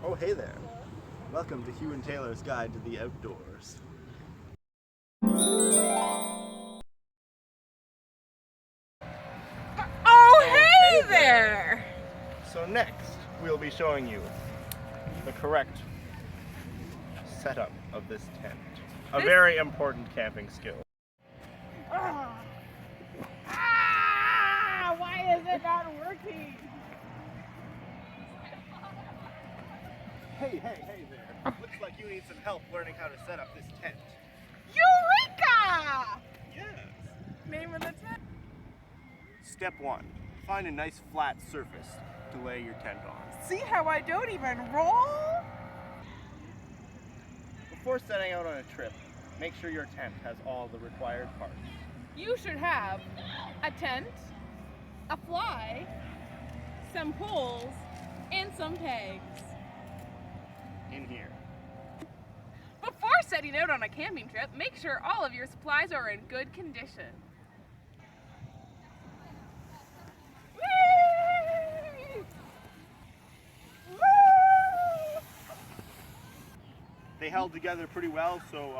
Oh, hey there. Welcome to Hugh and Taylor's Guide to the Outdoors. Oh, hey there! So next, we'll be showing you the correct setup of this tent. A very important camping skill. Why is it not working? Hey there. Looks like you need some help learning how to set up this tent. Eureka! Yes. Name of the tent? Step 1. Find a nice flat surface to lay your tent on. See how I don't even roll? Before setting out on a trip, make sure your tent has all the required parts. You should have a tent, a fly, some poles, and some pegs. In here. Before setting out on a camping trip, make sure all of your supplies are in good condition. Whee! Woo! They held together pretty well, so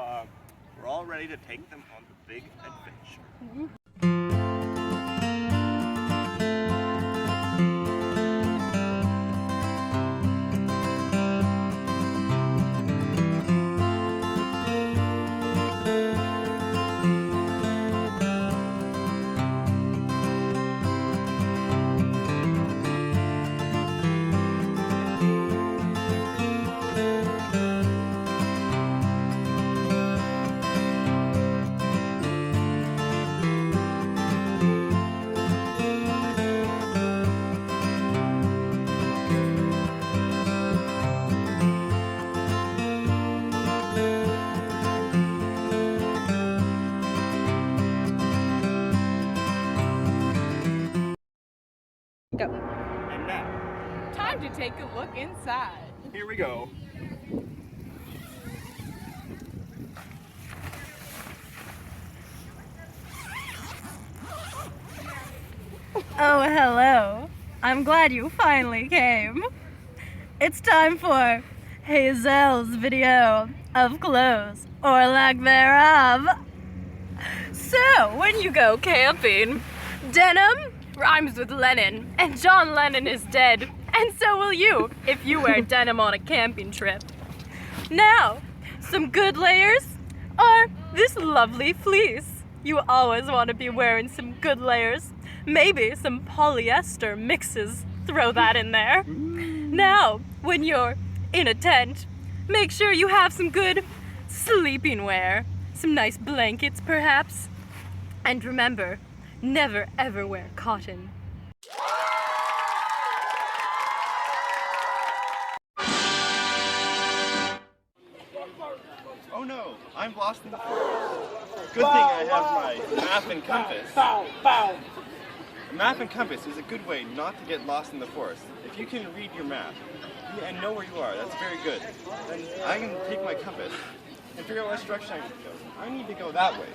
we're all ready to take them on the big adventure. Go. And now, Time to take a look inside. here we go. Oh, hello. I'm glad you finally came. It's time for Hazel's video of clothes or lack thereof. So, when you go camping, denim rhymes with Lennon, and John Lennon is dead, and so will you if you wear denim on a camping trip. Now, some good layers are this lovely fleece. You always want to be wearing some good layers. Maybe some polyester mixes. Throw that in there. Now, when you're in a tent, make sure you have some good sleeping wear. Some nice blankets, perhaps. And remember, never ever wear cotton. Oh no, I'm lost in the forest. Good thing I have my map and compass. A map and compass is a good way not to get lost in the forest. If you can read your map and know where you are, that's very good. Then I can take my compass and figure out what direction I need to go. I need to go that way.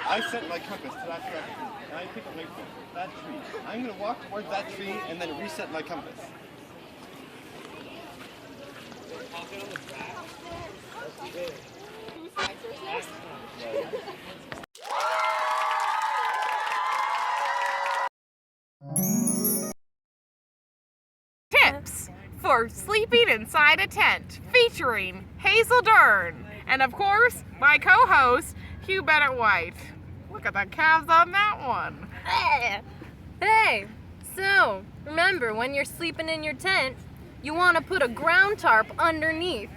I set my compass to that direction, and I pick up my phone, that tree. I'm going to walk towards that tree and then reset my compass. Tips for sleeping inside a tent, featuring Hazel Dern, and of course, my co-host, Hugh Bennett White. Look at the calves on that one. Hey, so remember when you're sleeping in your tent, you want to put a ground tarp underneath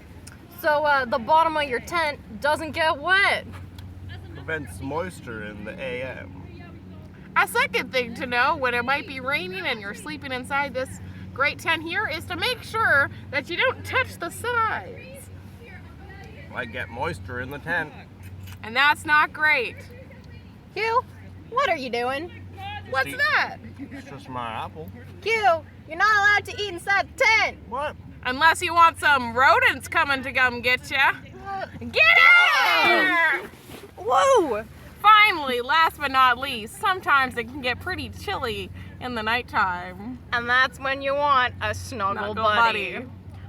so the bottom of your tent doesn't get wet. Prevents moisture in the AM. A second thing to know when it might be raining and you're sleeping inside this great tent here is to make sure that you don't touch the sides. Might get moisture in the tent. And that's not great. Hugh, what are you doing? What's that? It's just my apple. Hugh, you're not allowed to eat inside the tent. What? Unless you want some rodents coming to come get ya. Get out! Whoa! Finally, last but not least, sometimes it can get pretty chilly in the nighttime. And that's when you want a snuggle buddy.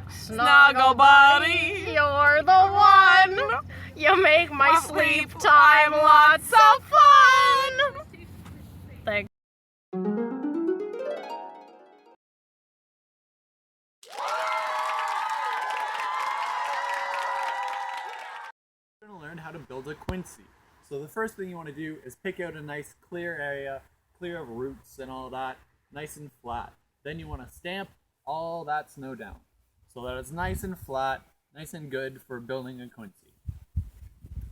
Snuggle buddy, you're the one. You make my sleep time lots of fun. Thanks. We're going to learn how to build a quincy. So the first thing you want to do is pick out a nice clear area, clear of roots and all that, nice and flat. Then you want to stamp all that snow down so that it's nice and flat, nice and good for building a quincy.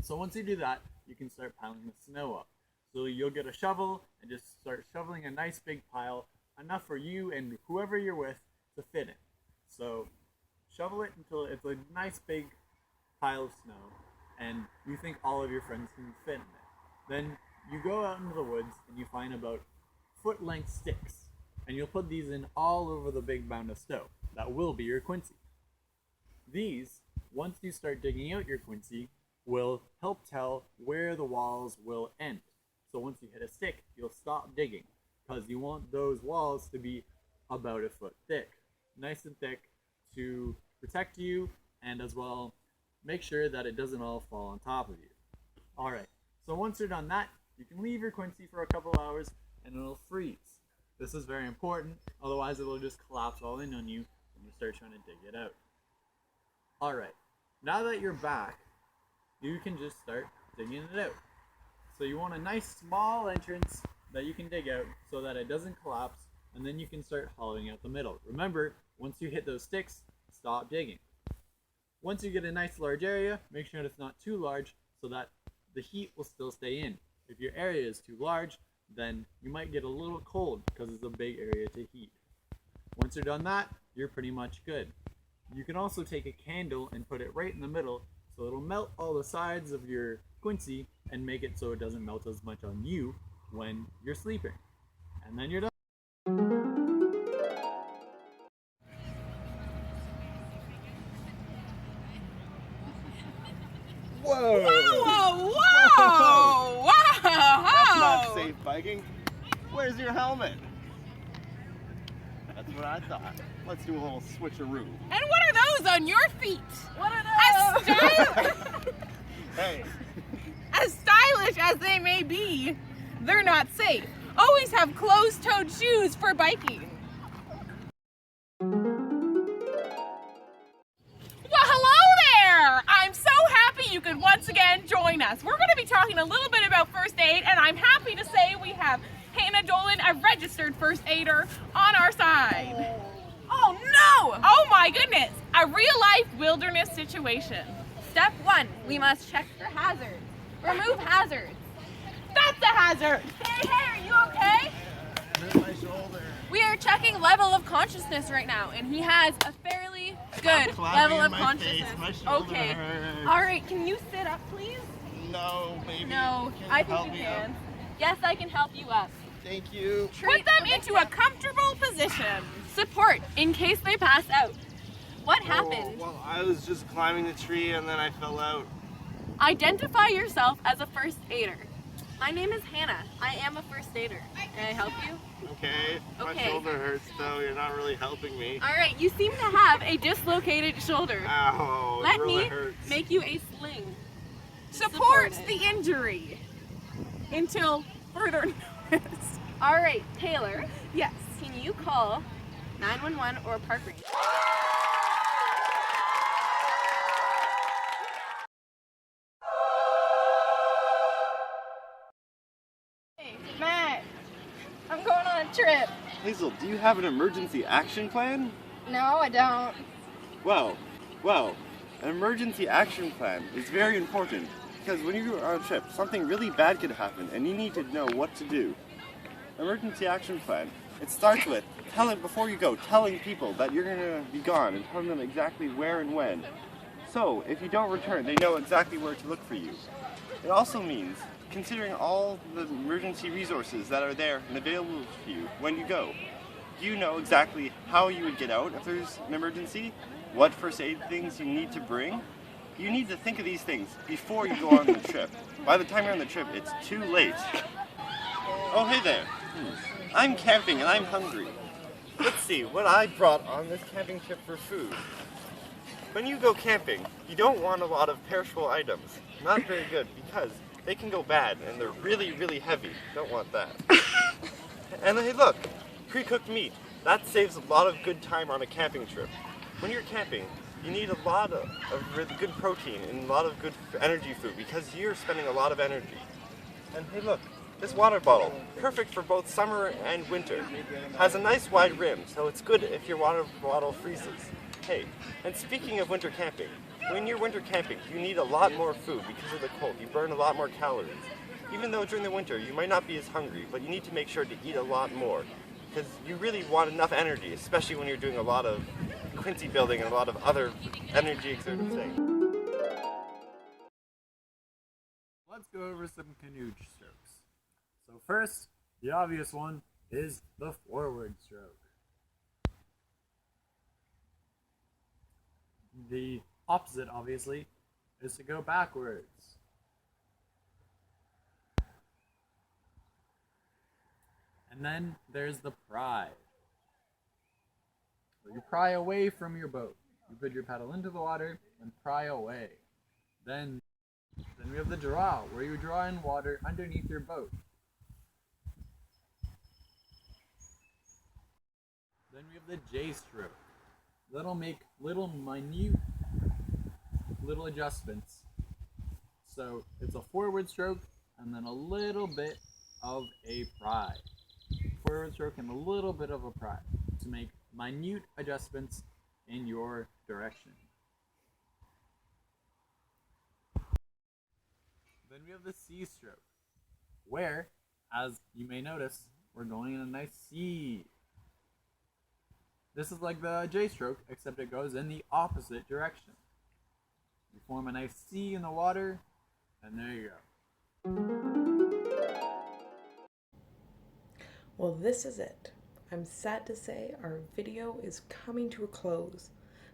So once you do that, you can start piling the snow up. So you'll get a shovel and just start shoveling a nice big pile, enough for you and whoever you're with to fit in. So shovel it until it's a nice big pile of snow and you think all of your friends can fit in it. Then you go out into the woods and you find about foot-length sticks and you'll put these in all over the big mound of snow. That will be your quincy. These, once you start digging out your quincy, will help tell where the walls will end. So once you hit a stick, you'll stop digging because you want those walls to be about a foot thick. Nice and thick to protect you and as well make sure that it doesn't all fall on top of you. Alright, so once you're done that, you can leave your quincy for a couple hours and it'll freeze. This is very important, otherwise it'll just collapse all in on you when you start trying to dig it out. Alright, now that you're back, you can just start digging it out. So you want a nice small entrance that you can dig out so that it doesn't collapse, and then you can start hollowing out the middle. Remember, once you hit those sticks, stop digging. Once you get a nice large area, make sure it's not too large so that the heat will still stay in. If your area is too large, then you might get a little cold because it's a big area to heat. Once you're done that, you're pretty much good. You can also take a candle and put it right in the middle so it'll melt all the sides of your quincy and make it so it doesn't melt as much on you when you're sleeping. And then you're done. Whoa! Whoa, whoa, whoa! That's not safe biking. Where's your helmet? That's what I thought. Let's do a little switcheroo. And what are those on your feet? What are those? Hey. As stylish as they may be, they're not safe. Always have closed-toed shoes for biking. Well, hello there! I'm so happy you could once again join us. We're going to be talking a little bit about first aid, and I'm happy to say we have Hannah Dolan, a registered first aider, on our side. Oh no! Oh my goodness! A real-life wilderness situation. Step 1, we must check for hazards. Remove hazards. That's a hazard! Hey, are you okay? Hurt my shoulder. We are checking level of consciousness right now, and he has a fairly good level of consciousness. My shoulder Okay. hurts. All right, can you sit up, please? No, baby. No, Can I you think help you me can. up? Yes, I can help you up. Thank you. Put them into a comfortable position. Support in case they pass out. What happened? Oh, well, I was just climbing the tree and then I fell out. Identify yourself as a first aider. My name is Hannah. I am a first aider. Can I help you? Okay. My Okay. shoulder hurts though. You're not really helping me. All right, you seem to have a dislocated shoulder. Ow. Let it really me hurts. make you a sling. Support Support it. the injury until further notice. All right, Taylor, Yes. can you call 911 or park ranger? Hey, Matt, I'm going on a trip. Hazel, do you have an emergency action plan? No, I don't. Well, an emergency action plan is very important because when you're on a trip, something really bad could happen and you need to know what to do. Emergency action plan. It starts with before you go, telling people that you're going to be gone and telling them exactly where and when. So, if you don't return, they know exactly where to look for you. It also means considering all the emergency resources that are there and available to you when you go. You know exactly how you would get out if there's an emergency, what first aid things you need to bring. You need to think of these things before you go on the trip. By the time you're on the trip, it's too late. Oh, hey there. I'm camping and I'm hungry. Let's see what I brought on this camping trip for food. When you go camping, you don't want a lot of perishable items. Not very good because they can go bad and they're really, really heavy. Don't want that. And hey look, pre-cooked meat. That saves a lot of good time on a camping trip. When you're camping, you need a lot of really good protein and a lot of good energy food because you're spending a lot of energy. And hey look, this water bottle, perfect for both summer and winter, has a nice wide rim, so it's good if your water bottle freezes. Hey, and speaking of winter camping, when you're winter camping, you need a lot more food because of the cold. You burn a lot more calories. Even though during the winter you might not be as hungry, but you need to make sure to eat a lot more because you really want enough energy, especially when you're doing a lot of Quincy building and a lot of other energy exerting things. Let's go over some canoe strokes. So first, the obvious one is the forward stroke. The opposite, obviously, is to go backwards. And then there's the pry. So you pry away from your boat. You put your paddle into the water and pry away. Then we have the draw, where you draw in water underneath your boat. Then we have the J stroke. That'll make minute adjustments. So it's a forward stroke and then a little bit of a pry. Forward stroke and a little bit of a pry to make minute adjustments in your direction. Then we have the C stroke, where, as you may notice, we're going in a nice C. This is like the J stroke, except it goes in the opposite direction. You form a nice C in the water, and there you go. Well, this is it. I'm sad to say our video is coming to a close.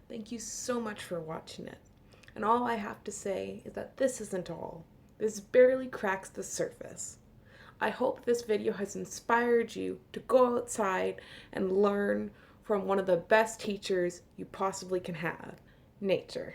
Thank you so much for watching it. And all I have to say is that this isn't all. This barely cracks the surface. I hope this video has inspired you to go outside and learn from one of the best teachers you possibly can have, nature.